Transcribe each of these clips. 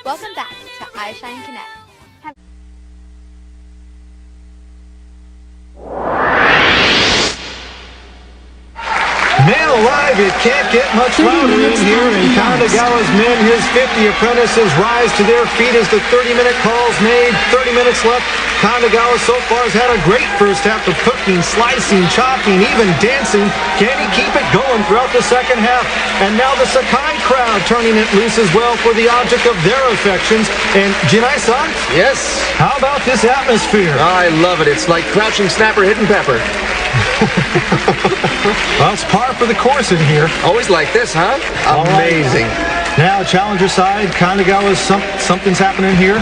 Welcome back to iShine Connect. Man alive, it can't get much louder in here, and Kanagawa's men, his 50 apprentices, rise to their feet as the 30-minute call's made. 30 minutes left. Kanagawa so far has had a great first half of cooking, slicing, chopping, even dancing. Can he keep it going throughout the second half? And now the Sakai crowd turning it loose as well for the object of their affections. And Jinai-san? Yes. How about this atmosphere? I love it. It's like Crouching Snapper, Hidden Pepper. Well, it's par for the course in here. Always like this, huh? Amazing. Now, challenger side, Kanagawa's something's happening here.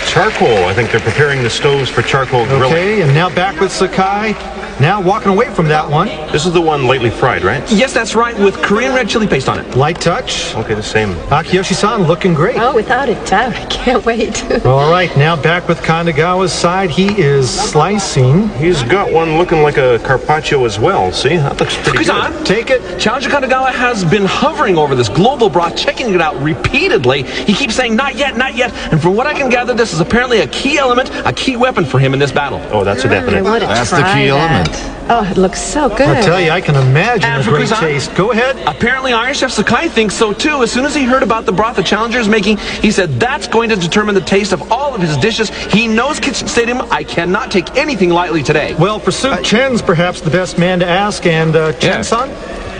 Charcoal. I think they're preparing the stoves for charcoal grilling. Okay, and now back with Sakai. Now walking away from that one. This is the one lightly fried, right? Yes, that's right, with Korean red chili paste on it. Light touch. Okay, the same. Akiyoshi-san looking great. Oh, without a doubt. I can't wait. All right, now back with Kanagawa's side. He is slicing. He's got one looking like a carpaccio as well. See, that looks pretty good. Kuzan, Take it. Challenger Kanagawa has been hovering over this global broth, checking it out repeatedly. He keeps saying, not yet, not yet. And from what I can gather, this is apparently a key element, a key weapon for him in this battle. Oh, that's a definite. That's the key element. Oh, it looks so good. I tell you, I can imagine And a for great Kuzan? taste. Go ahead. Apparently, Iron Chef Sakai thinks so too. As soon as he heard about the broth the Challenger is making, he said that's going to determine the taste of all of his dishes. He knows Kitchen Stadium. I cannot take anything lightly today. Well, for Soup, Chen's perhaps the best man to ask. And Chen-san,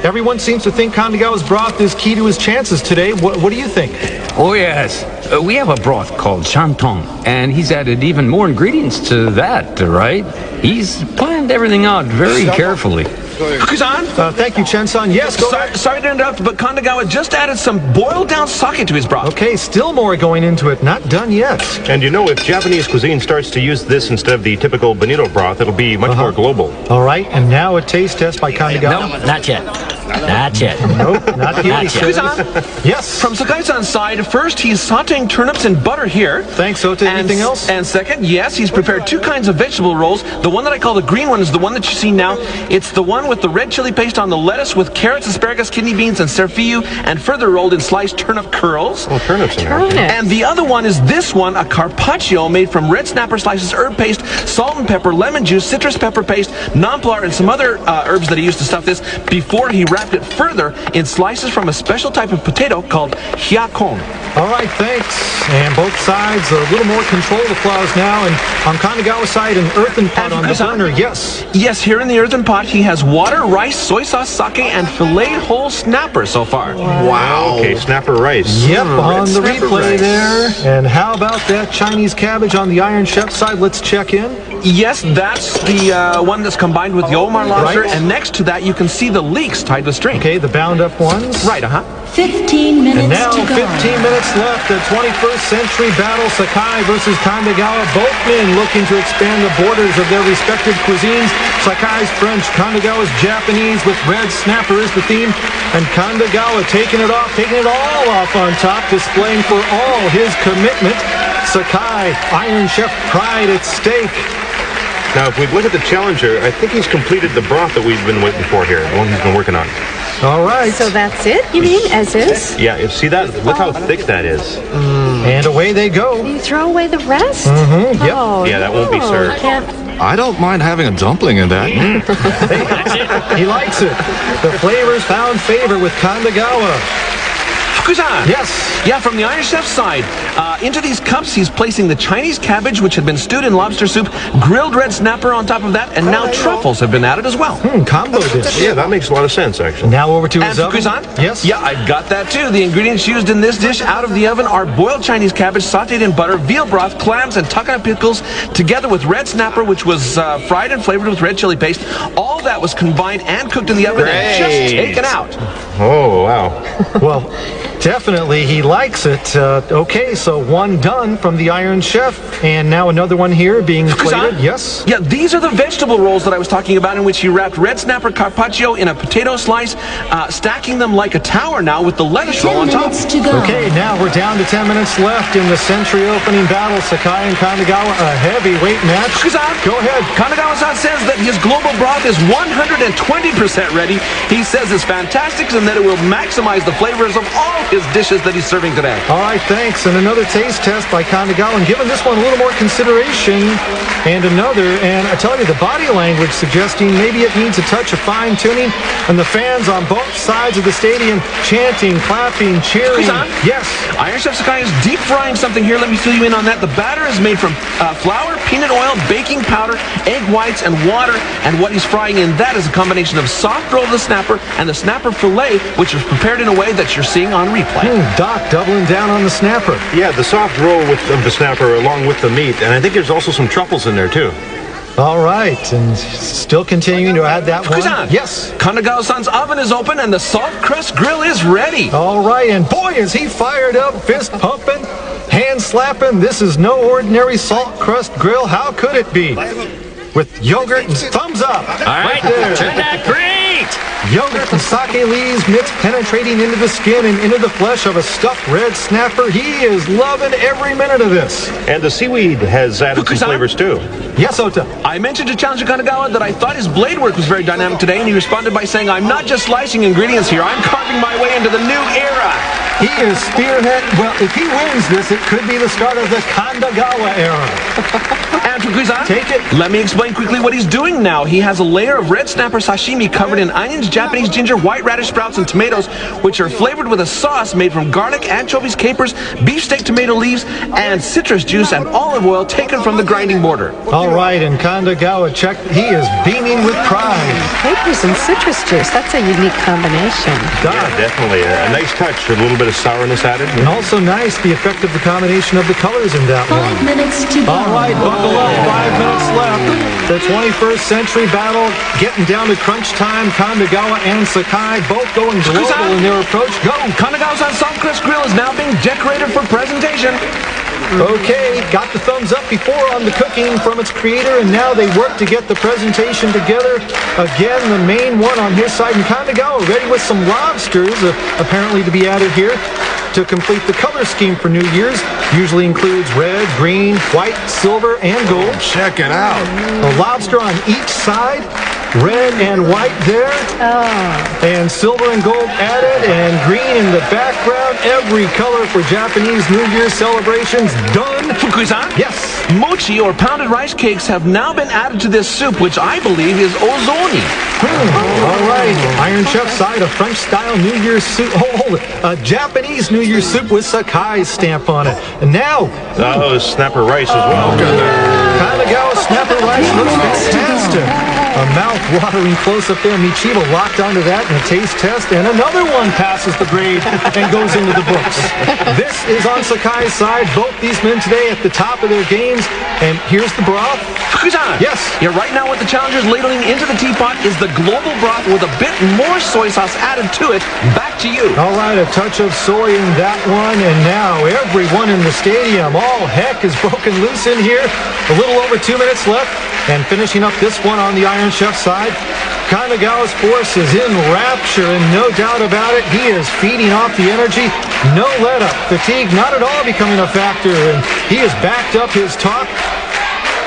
everyone seems to think Kanagawa's broth is key to his chances today. What do you think? Oh, yes. We have a broth called Shantung, and he's added even more ingredients to that, right? He's planned everything out very carefully. Kuzan? Thank you, Chen-san. Yes, go ahead. Sorry to interrupt, but Kanagawa just added some boiled down sake to his broth. Okay, still more going into it. Not done yet. And you know, if Japanese cuisine starts to use this instead of the typical bonito broth, it'll be much more global. All right, and now a taste test by Kanagawa. No, not yet. Not yet. Nope, not yet. he says. Kuzan? Yes. From Sakai-san's side, first he's sauteing turnips in butter here. Thanks, Ota. Anything else? And second, yes, he's prepared two kinds of vegetable rolls. The one that I call the green one is the one that you see now. It's the one with the red chili paste on the lettuce with carrots, asparagus, kidney beans, and serfiu, and further rolled in sliced turnip curls. Oh, turnips in there. Okay. And the other one is this one, a carpaccio made from red snapper slices, herb paste, salt and pepper, lemon juice, citrus pepper paste, nonpareil, and some other herbs that he used to stuff this before he wrapped it further in slices from a special type of potato called hyakon. All right, thanks. And both sides, a little more controlled applause now. And on Kanagawa's side, an earthen pot on the burner. Yes. Yes, here in the earthen pot, he has water, rice, soy sauce, sake, and filleted whole snapper so far. Wow. Okay, snapper rice. Yep, on the snapper replay rice. there. And how about that Chinese cabbage on the Iron Chef side? Let's check in. Yes, that's the one that's combined with the Omar lobster, Right. and next to that you can see the leeks tied with string. Okay, the bound up ones. Right, 15 minutes And now to go. 15 minutes left. The 21st century battle, Sakai versus Kanagawa. Both men looking to expand the borders of their respective cuisines. Sakai's French, Kanagawa's Japanese, with red snapper is the theme. And Kanagawa taking it all off on top, displaying for all his commitment. Sakai, Iron Chef pride at stake. Now, if we look at the challenger, I think he's completed the broth that we've been waiting for here, the one he's been working on. All right. So that's it, you mean, as is? Yeah, see that? Look how thick that is. And away they go. You throw away the rest? Mm-hmm, yep. Oh, Yeah, that won't be no, served. can't. I don't mind having a dumpling in that. He likes it. The flavors found favor with Kanagawa. Kuzan. Yes. Yeah, from the Iron Chef's side, into these cups he's placing the Chinese cabbage, which had been stewed in lobster soup, grilled red snapper on top of that, and now truffles have been added as well. Combo dish. Yeah, that makes a lot of sense, actually. Now over to And his for oven. Kuzan? Yes. Yeah, I've got that too. The ingredients used in this dish out of the oven are boiled Chinese cabbage, sauteed in butter, veal broth, clams, and takana pickles, together with red snapper, which was fried and flavored with red chili paste. All that was combined and cooked in the oven and just taken out. Oh, wow. Well, definitely he likes it. Okay, so one done from the Iron Chef, and now another one here being plated. Yes. Yeah, these are the vegetable rolls that I was talking about, in which he wrapped red snapper carpaccio in a potato slice, stacking them like a tower now with the lettuce roll 10 on top. minutes to go. Okay, now we're down to 10 minutes left in the century opening battle. Sakai and Kanagawa, a heavyweight match. Kuzan, Go ahead. Kanagawa-san says that his global broth is 120% ready. He says it's fantastic and that it will maximize the flavors of all his dishes that he's serving today. All right, thanks. And another taste test by Kanagawa, and giving this one a little more consideration. And another, and I tell you, the body language suggesting maybe it needs a touch of fine-tuning. And the fans on both sides of the stadium chanting, clapping, cheering. Kuzan? Yes. Iron Chef Sakai is deep frying something here. Let me fill you in on that. The batter is made from flour, peanut oil, baking powder, egg whites, and water. And what he's frying in that is a combination of soft roll of the snapper and the snapper fillet, which is prepared in a way that you're seeing on replay. Doc doubling down on the snapper. Yeah, the soft roll of the snapper along with the meat. And I think there's also some truffles in there, too. All right, and still continuing to add that one. Kuzan. Yes. Kanagawa-san's oven is open and the soft crust grill is ready. All right, and boy, is he fired up, fist pumping, hand slapping. This is no ordinary salt crust grill. How could it be? With yogurt and thumbs up. All right, there. turn that great. Yogurt and sake leaves mixed penetrating into the skin and into the flesh of a stuffed red snapper. He is loving every minute of this. And the seaweed has added some Fukusan? flavors, too. Yes, Ota. I mentioned to Challenger Kanagawa that I thought his blade work was very dynamic today, and he responded by saying, I'm not just slicing ingredients here, I'm carving my way into the new era. He is spearhead. Well, if he wins this, it could be the start of the Kanagawa era. And for Kuzan, Take it. let me explain quickly what he's doing now. He has a layer of red snapper sashimi covered in onions, Japanese ginger, white radish sprouts, and tomatoes, which are flavored with a sauce made from garlic, anchovies, capers, beefsteak tomato leaves, and citrus juice and olive oil taken from the grinding mortar. All right, and Kanagawa check. He is beaming with pride. Capers and citrus juice. That's a unique combination. Yeah, definitely. A nice touch. A little bit of sourness added. And also nice, the effect of the combination of the colors in that 5 one. minutes to go. All right, buckle up. 5 minutes left. The 21st century battle getting down to crunch time. Kanagawa and Sakai both going global in their approach. Go! Kanagawa-san's soft crust grill is now being decorated for presentation. Okay, got the thumbs up before on the cooking from its creator, and now they work to get the presentation together. Again, the main one on his side, and Kanagawa ready with some lobsters, apparently to be added here, to complete the color scheme for New Year's. Usually includes red, green, white, silver, and gold. Check it out. A lobster on each side, red and white there, and silver and gold added, and green in the background. Every color for Japanese New Year's celebrations done. Fukui-san? Yes. Mochi or pounded rice cakes have now been added to this soup, which I believe is ozoni. All right, Iron Chef side, a French-style New Year's soup. Hold it. A Japanese New Year's soup with Sakai's stamp on it. And now, Oh, snapper rice as well. Kanagawa snapper rice looks fantastic. A mouth-watering close-up there. Michiba locked onto that in a taste test, and another one passes the grade and goes into the books. This is on Sakai's side. Both these men today at the top of their games. And here's the broth. Fukui-san? Yes. Yeah, right now what the challengers ladling into the teapot is the global broth with a bit more soy sauce added to it. Back to you. All right, a touch of soy in that one, and now everyone in the stadium, all heck is broken loose in here. A little over 2 minutes left, and finishing up this one on the Iron Chef side, Kanagawa's force is in rapture, and no doubt about it, he is feeding off the energy. No let-up, fatigue not at all becoming a factor, and he has backed up his talk.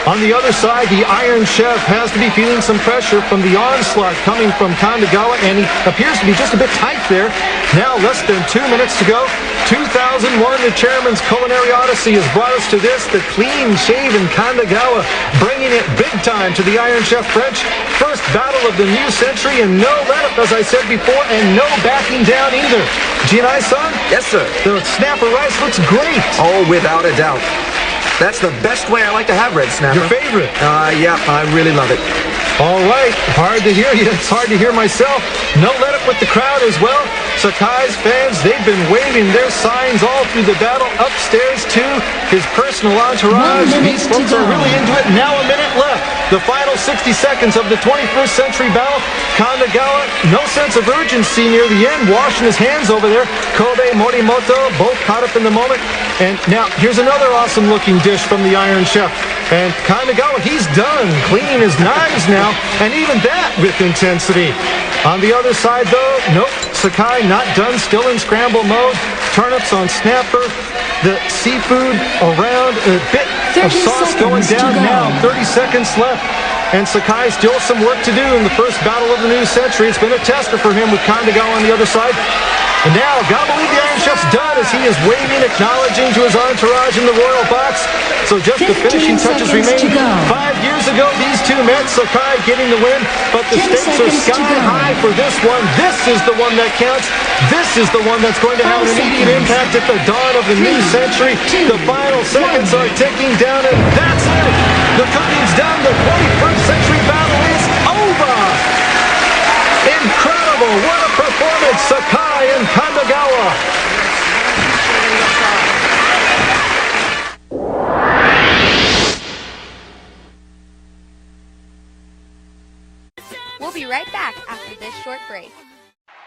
On the other side, the Iron Chef has to be feeling some pressure from the onslaught coming from Kanagawa, and he appears to be just a bit tight there. Now, less than 2 minutes to go. 2001, the Chairman's Culinary Odyssey has brought us to this, the clean-shaven Kanagawa, bringing it big time to the Iron Chef French. First battle of the new century, and no let-up, as I said before, and no backing down either. Jinai-san? Yes, sir. The snapper rice looks great. Oh, without a doubt. That's the best way I like to have red snapper. Your favorite? Yeah, I really love it. All right, hard to hear you. It's hard to hear myself. No let up with the crowd as well. Sakai's fans, they've been waving their signs all through the battle. Upstairs, too, his personal entourage. 1 minute These folks to are go. really into it. Now a minute left. The final 60 seconds of the 21st century battle. Kanagawa, no sense of urgency near the end, washing his hands over there. Kobe, Morimoto, both caught up in the moment. And now, here's another awesome-looking dish from the Iron Chef. And Kanagawa, he's done cleaning his knives now, and even that with intensity. On the other side, though, nope, Sakai not done, still in scramble mode. Turnips on snapper, the seafood around, a bit of 30 sauce going seconds to down go. now, 30 seconds left. And Sakai still some work to do in the first battle of the new century. It's been a tester for him with Kanagawa on the other side. And now, gotta believe the Iron Chef's done as he is waving, acknowledging to his entourage in the royal box. So just the finishing touches remain. 5 years ago, these two met, Sakai getting the win, but the stakes are sky high for this one. This is the one that counts. This is the one that's going to have an immediate impact at the dawn of the new century. The final seconds are ticking down, and that's it. The cooking's done. The 21st century battle is over. Incredible. What a performance. Sakai and Kandagawa. We'll be right back after this short break.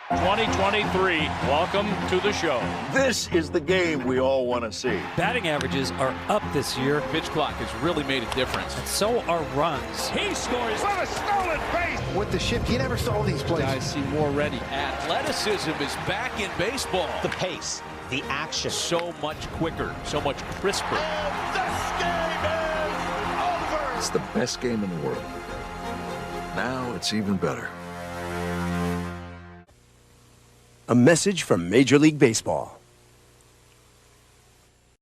2023, welcome to the show. This is the game we all want to see. Batting averages are up this year. Pitch clock has really made a difference. And so are runs. He scores. What a stolen base. With the shift, he never saw these plays. Guys seem more ready. Athleticism is back in baseball. The pace, the action. So much quicker, so much crisper. And this game is over. It's the best game in the world. Now it's even better. A message from Major League Baseball.